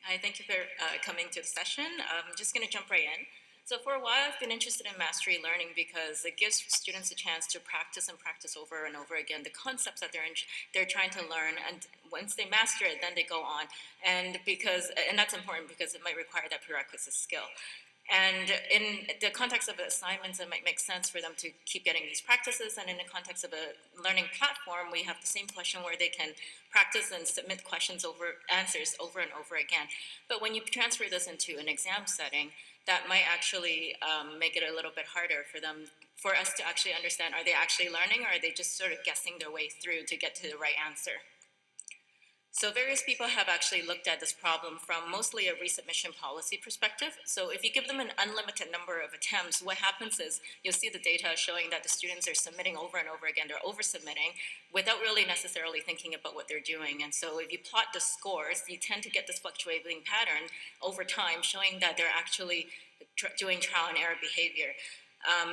Hi, thank you for coming to the session. I'm just going to jump right in. So for a while, I've been interested in mastery learning because it gives students a chance to practice and practice over and over again the concepts that they're trying to learn, and once they master it, then they go on. And that's important because it might require that prerequisite skill. And in the context of assignments, it might make sense for them to keep getting these practices. And in the context of a learning platform, we have the same question where they can practice and submit answers over and over again. But when you transfer this into an exam setting, that might actually make it a little bit harder for us to actually understand, are they actually learning, or are they just sort of guessing their way through to get to the right answer? So various people have actually looked at this problem from mostly a resubmission policy perspective. So if you give them an unlimited number of attempts, what happens is you'll see the data showing that the students are submitting over and over again, they're over-submitting without really necessarily thinking about what they're doing. And so if you plot the scores, you tend to get this fluctuating pattern over time showing that they're actually doing trial and error behavior.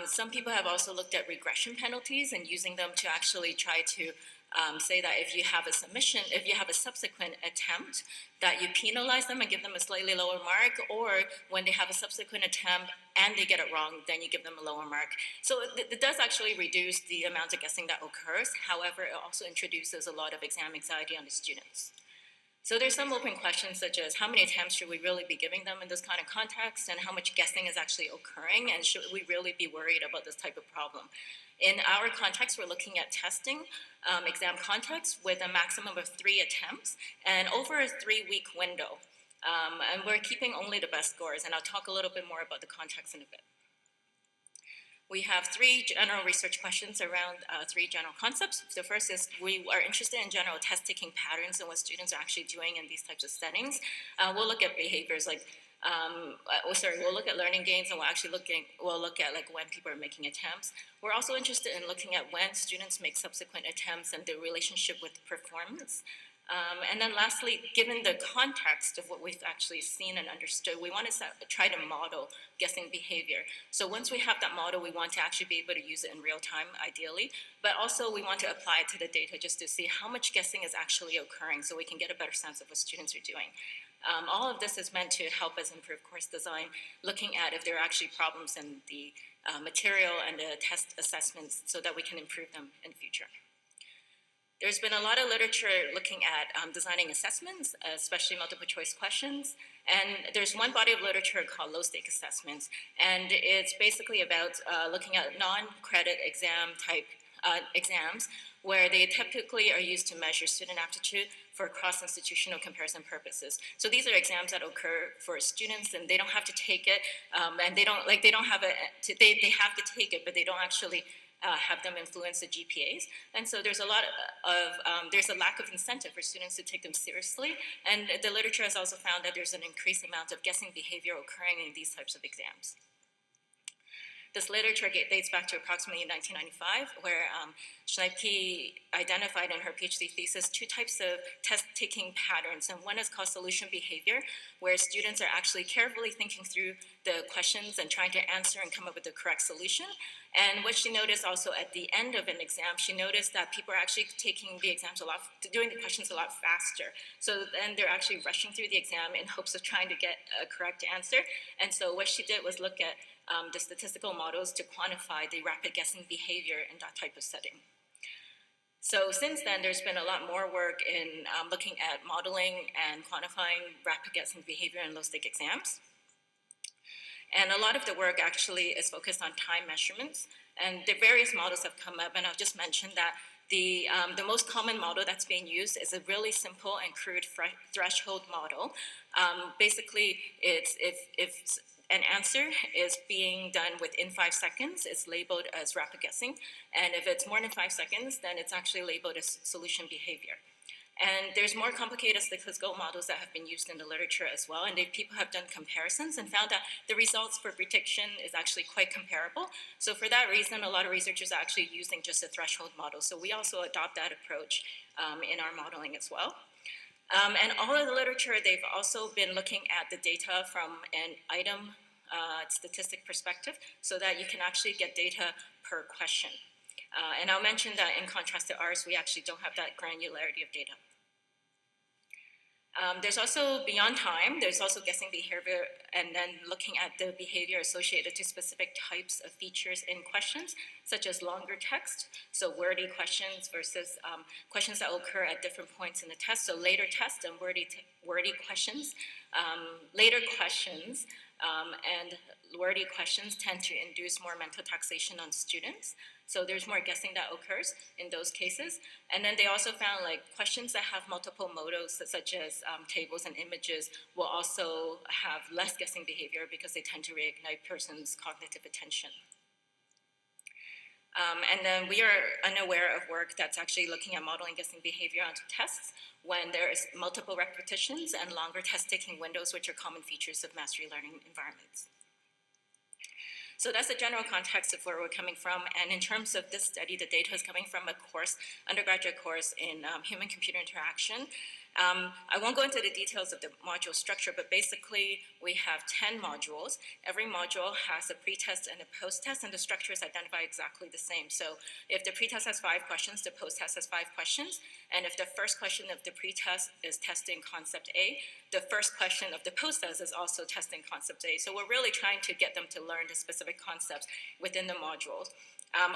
Some people have also looked at regression penalties and using them to actually try to say that if you have a subsequent attempt, that you penalize them and give them a slightly lower mark, or when they have a subsequent attempt and they get it wrong, then you give them a lower mark. So it does actually reduce the amount of guessing that occurs. However, it also introduces a lot of exam anxiety on the students. So there's some open questions such as how many attempts should we really be giving them in this kind of context, and how much guessing is actually occurring, and should we really be worried about this type of problem? In our context, we're looking at testing exam context with a maximum of 3 attempts and over a 3-week window. And we're keeping only the best scores, and I'll talk a little bit more about the context in a bit. We have 3 general research questions around 3 general concepts. The first is we are interested in general test-taking patterns and what students are actually doing in these types of settings. We'll look at behaviors like, we'll look at learning gains, and we'll look at like when people are making attempts. We're also interested in looking at when students make subsequent attempts and the relationship with performance. And then lastly, given the context of what we've actually seen and understood, we want to try to model guessing behavior. So once we have that model, we want to actually be able to use it in real time, ideally, but also we want to apply it to the data just to see how much guessing is actually occurring so we can get a better sense of what students are doing. All of this is meant to help us improve course design, looking at if there are actually problems in the material and the test assessments so that we can improve them in the future. There's been a lot of literature looking at designing assessments, especially multiple choice questions. And there's one body of literature called low-stake assessments. And it's basically about looking at non-credit exam type exams, where they typically are used to measure student aptitude for cross-institutional comparison purposes. So these are exams that occur for students, and they don't have to take it, and they have to take it, but they don't actually have them influence the GPAs. And so there's a lack of incentive for students to take them seriously. And the literature has also found that there's an increased amount of guessing behavior occurring in these types of exams. This literature dates back to approximately 1995, where Schneipke identified in her PhD thesis 2 types of test-taking patterns. And one is called solution behavior, where students are actually carefully thinking through the questions and trying to answer and come up with the correct solution. And what she noticed also at the end of an exam, she noticed that people are actually taking the exams doing the questions a lot faster. So then they're actually rushing through the exam in hopes of trying to get a correct answer. And so what she did was look at the statistical models to quantify the rapid guessing behavior in that type of setting. So since then, there's been a lot more work in looking at modeling and quantifying rapid guessing behavior in low-stake exams. And a lot of the work actually is focused on time measurements. And the various models have come up, and I'll just mention that the most common model that's being used is a really simple and crude threshold model. Basically, it's if an answer is being done within 5 seconds, it's labeled as rapid guessing. And if it's more than 5 seconds, then it's actually labeled as solution behavior. And there's more complicated statistical models that have been used in the literature as well. And people have done comparisons and found that the results for prediction is actually quite comparable. So for that reason, a lot of researchers are actually using just a threshold model. So we also adopt that approach in our modeling as well. And all of the literature, they've also been looking at the data from an item statistic perspective so that you can actually get data per question. And I'll mention that in contrast to ours, we actually don't have that granularity of data. There's also beyond time, there's also guessing behavior and then looking at the behavior associated to specific types of features in questions, such as longer text, so wordy questions versus questions that will occur at different points in the test, so later tests and wordy questions. Later questions and wordy questions tend to induce more mental taxation on students. So there's more guessing that occurs in those cases. And then they also found like questions that have multiple modules, such as tables and images, will also have less guessing behavior because they tend to reignite person's cognitive attention. And then we are unaware of work that's actually looking at modeling guessing behavior onto tests when there is multiple repetitions and longer test-taking windows, which are common features of mastery learning environments. So that's the general context of where we're coming from. And in terms of this study, the data is coming from a course, undergraduate course in human-computer interaction. I won't go into the details of the module structure, but basically we have 10 modules. Every module has a pretest and a post-test, and the structure is identified exactly the same. So if the pretest has 5 questions, the post-test has 5 questions. And if the first question of the pretest is testing concept A, the first question of the post-test is also testing concept A. So we're really trying to get them to learn the specific concepts within the modules.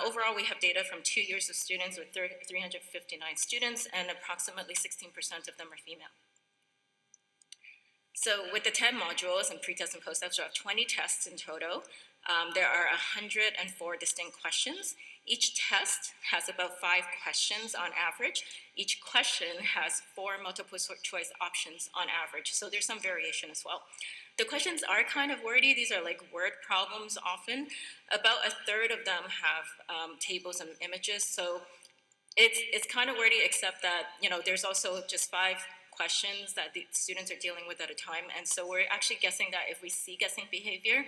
Overall, we have data from 2 years of students with 359 students, and approximately 16% of them are female. So with the 10 modules and pretest and post-tests, we have 20 tests in total. There are 104 distinct questions. Each test has about 5 questions on average. Each question has 4 multiple choice options on average, so there's some variation as well. The questions are kind of wordy. These are like word problems often. About a third of them have tables and images, so it's kind of wordy, except that there's also just 5 questions that the students are dealing with at a time, and so we're actually guessing that if we see guessing behavior,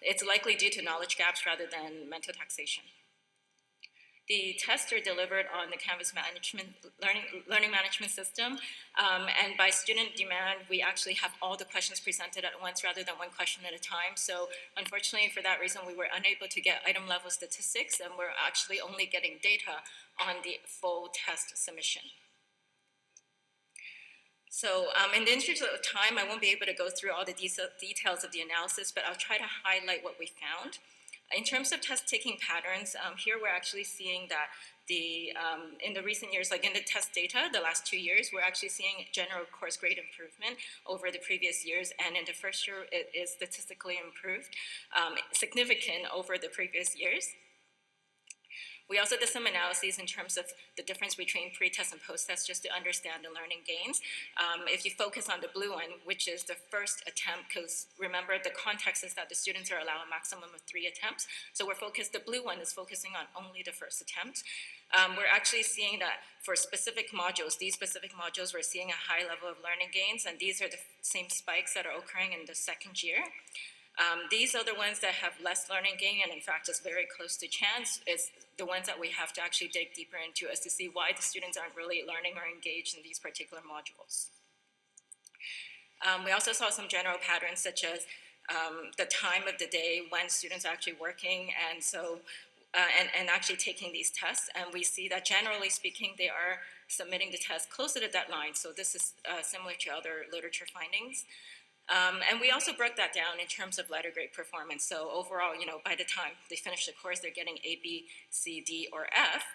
it's likely due to knowledge gaps rather than mental taxation. The tests are delivered on the Canvas learning management system, and by student demand, we actually have all the questions presented at once rather than one question at a time. So unfortunately, for that reason, we were unable to get item level statistics, and we're actually only getting data on the full test submission. So in the interest of time, I won't be able to go through all the details of the analysis, but I'll try to highlight what we found. In terms of test-taking patterns, here we're actually seeing that in the recent years, like in the test data, the last 2 years, we're actually seeing general course grade improvement over the previous years, and in the first year, it is statistically improved, significant over the previous years. We also did some analyses in terms of the difference between pre-test and post-test just to understand the learning gains. If you focus on the blue one, which is the first attempt, because remember the context is that the students are allowed a maximum of 3 attempts. So the blue one is focusing on only the first attempt. We're actually seeing that for specific modules, these specific modules, we're seeing a high level of learning gains, and these are the same spikes that are occurring in the second year. These are the ones that have less learning gain, and in fact is very close to chance, is the ones that we have to actually dig deeper into as to see why the students aren't really learning or engaged in these particular modules. We also saw some general patterns such as the time of the day when students are actually working, and so and actually taking these tests, and we see that generally speaking they are submitting the test close to the deadline, so this is similar to other literature findings. And we also broke that down in terms of letter grade performance. So overall, by the time they finish the course, they're getting A, B, C, D, or F.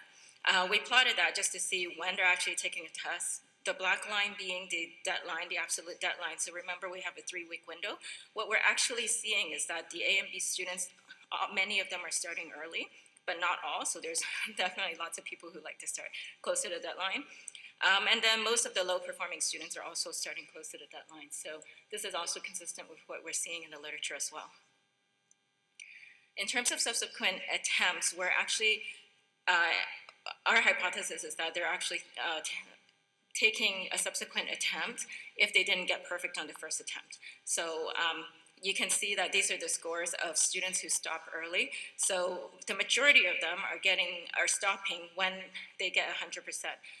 We plotted that just to see when they're actually taking a test. The black line being the deadline, the absolute deadline. So remember, we have a 3-week window. What we're actually seeing is that the A and B students, many of them are starting early, but not all. So there's definitely lots of people who like to start close to the deadline. And then most of the low-performing students are also starting close to the deadline. So this is also consistent with what we're seeing in the literature as well. In terms of subsequent attempts, we're actually, our hypothesis is that they're actually taking a subsequent attempt if they didn't get perfect on the first attempt. So you can see that these are the scores of students who stop early. So the majority of them are stopping when they get 100%.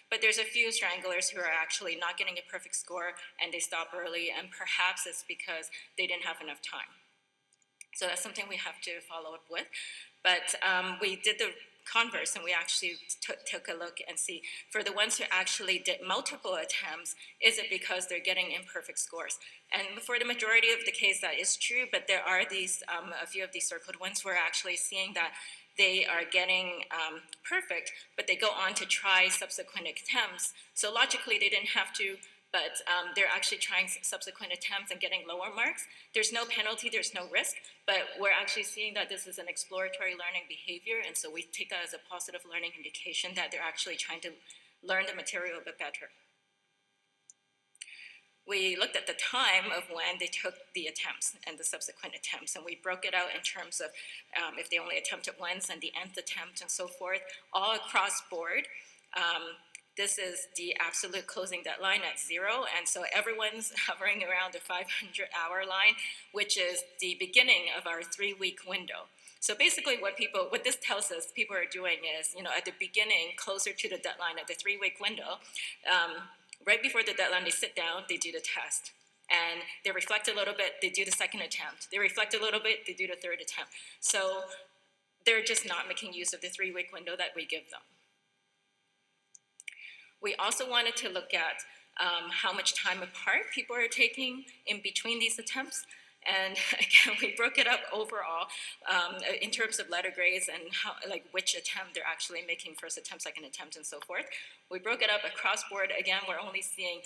But there's a few stranglers who are actually not getting a perfect score and they stop early, and perhaps it's because they didn't have enough time. So that's something we have to follow up with. But we did the converse, and we actually took a look and see for the ones who actually did multiple attempts, is it because they're getting imperfect scores? And for the majority of the case, that is true, but there are these, a few of these circled ones we're actually seeing that they are getting perfect, but they go on to try subsequent attempts. So logically, they didn't have to, but they're actually trying subsequent attempts and getting lower marks. There's no penalty, there's no risk, but we're actually seeing that this is an exploratory learning behavior, and so we take that as a positive learning indication that they're actually trying to learn the material a bit better. We looked at the time of when they took the attempts and the subsequent attempts, and we broke it out in terms of if they only attempted once and the nth attempt and so forth, all across board. This is the absolute closing deadline at 0, and so everyone's hovering around the 500-hour line, which is the beginning of our 3-week window. So basically what this tells us people are doing is, at the beginning, closer to the deadline of the 3-week window, right before the deadline, they sit down, they do the test. And they reflect a little bit, they do the second attempt. They reflect a little bit, they do the third attempt. So they're just not making use of the 3-week window that we give them. We also wanted to look at how much time apart people are taking in between these attempts. And again, we broke it up overall in terms of letter grades and how, which attempt they're actually making, first attempt, second attempt, and so forth. We broke it up across board. Again, we're only seeing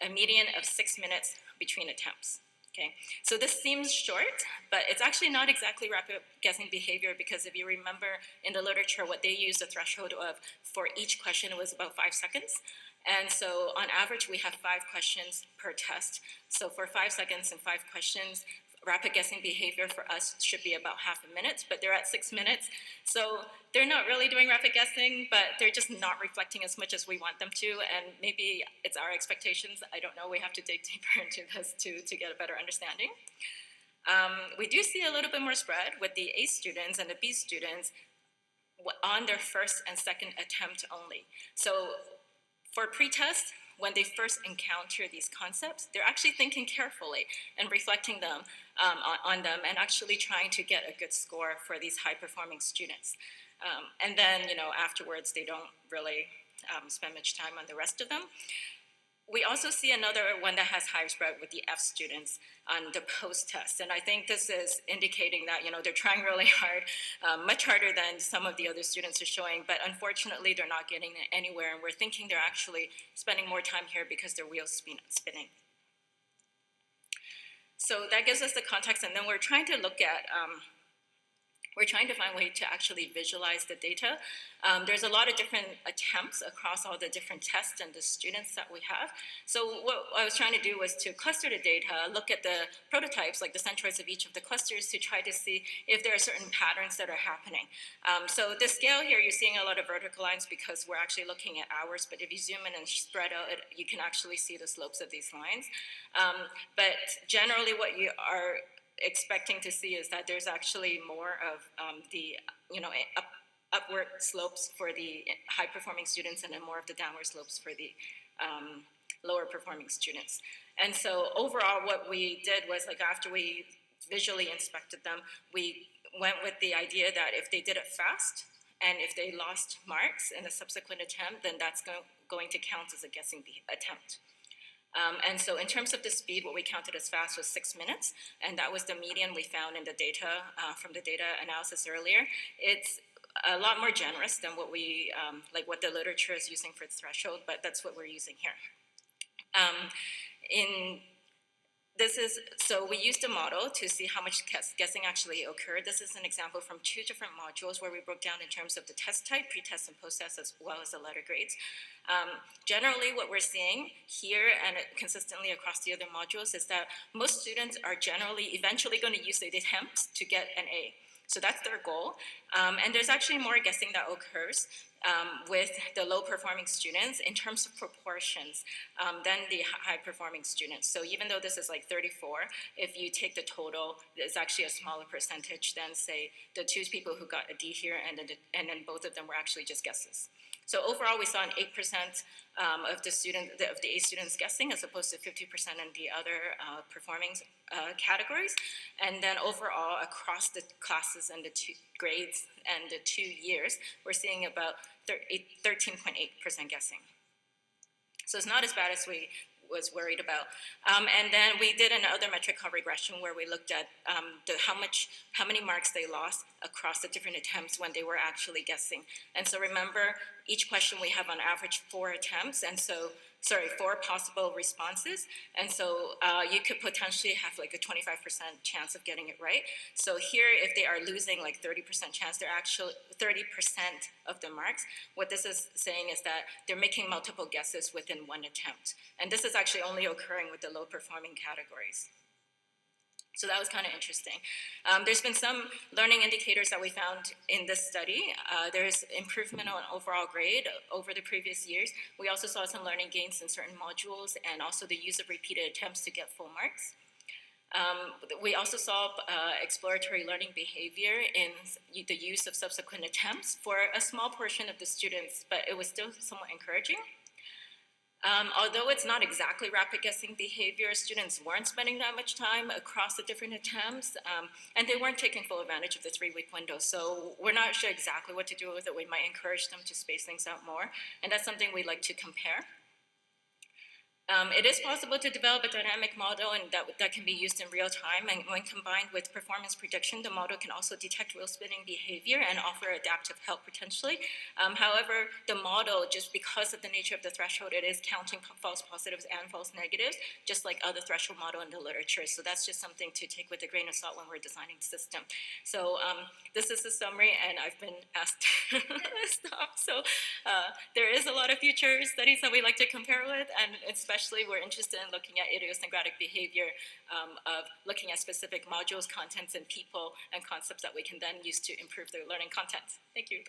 a median of 6 minutes between attempts. Okay, so this seems short, but it's actually not exactly rapid guessing behavior, because if you remember in the literature what they used the threshold of for each question was about 5 seconds. And so on average, we have 5 questions per test. So for 5 seconds and 5 questions, rapid guessing behavior for us should be about half a minute, but they're at 6 minutes. So they're not really doing rapid guessing, but they're just not reflecting as much as we want them to. And maybe it's our expectations. I don't know. We have to dig deeper into this to get a better understanding. We do see a little bit more spread with the A students and the B students on their first and second attempt only. So for pretest, when they first encounter these concepts, they're actually thinking carefully and reflecting them on them and actually trying to get a good score for these high-performing students. And then, afterwards, they don't really spend much time on the rest of them. We also see another one that has high spread with the F students on the post-test. And I think this is indicating that, they're trying really hard, much harder than some of the other students are showing, but unfortunately they're not getting anywhere, and we're thinking they're actually spending more time here because their wheels spinning. So that gives us the context, and then we're trying to look at we're trying to find a way to actually visualize the data. There's a lot of different attempts across all the different tests and the students that we have. So what I was trying to do was to cluster the data, look at the prototypes, like the centroids of each of the clusters, to try to see if there are certain patterns that are happening. So the scale here, you're seeing a lot of vertical lines because we're actually looking at hours, but if you zoom in and spread out, you can actually see the slopes of these lines. But generally what you are expecting to see is that there's actually more of the upward slopes for the high performing students, and then more of the downward slopes for the lower performing students. And so overall what we did was, after we visually inspected them, we went with the idea that if they did it fast and if they lost marks in a subsequent attempt, then that's going to count as a guessing attempt. And so in terms of the speed, what we counted as fast was 6 minutes, and that was the median we found in the data from the data analysis earlier. It's a lot more generous than what we, what the literature is using for the threshold, but that's what we're using here. So we used a model to see how much guessing actually occurred. This is an example from 2 different modules where we broke down in terms of the test type, pre-test and post-test, as well as the letter grades. Generally, what we're seeing here and consistently across the other modules is that most students are generally eventually going to use the attempts to get an A. So that's their goal. And there's actually more guessing that occurs with the low-performing students in terms of proportions than the high-performing students. So even though this is 34, if you take the total, it's actually a smaller percentage than, say, the 2 people who got a D here, and then both of them were actually just guesses. So overall, we saw an 8% of the A students guessing, as opposed to 50% in the other performing categories. And then overall, across the classes and the two grades and the 2 years, we're seeing about 13.8% guessing. So it's not as bad as we was worried about. And then we did another metrical regression where we looked at how many marks they lost across the different attempts when they were actually guessing. And so remember, each question we have on average 4 attempts, and so, sorry, 4 possible responses. And so you could potentially have like a 25% chance of getting it right. So here, if they are losing like 30% chance, they're actually 30% of the marks. What this is saying is that they're making multiple guesses within 1 attempt. And this is actually only occurring with the low performing categories. So that was kind of interesting. There's been some learning indicators that we found in this study. There's improvement on overall grade over the previous years. We also saw some learning gains in certain modules and also the use of repeated attempts to get full marks. We also saw exploratory learning behavior in the use of subsequent attempts for a small portion of the students, but it was still somewhat encouraging. Although it's not exactly rapid guessing behavior, students weren't spending that much time across the different attempts, and they weren't taking full advantage of the 3-week window. So we're not sure exactly what to do with it. We might encourage them to space things out more, and that's something we'd like to compare. It is possible to develop a dynamic model and that can be used in real time, and when combined with performance prediction, the model can also detect wheel spinning behavior and offer adaptive help potentially. However, the model, just because of the nature of the threshold, it is counting false positives and false negatives, just like other threshold model in the literature. So that's just something to take with a grain of salt when we're designing the system. So this is the summary, and I've been asked to stop. So there is a lot of future studies that we like to compare with, and especially we're interested in looking at idiosyncratic behavior of looking at specific modules, contents, and people, and concepts that we can then use to improve their learning content. Thank you.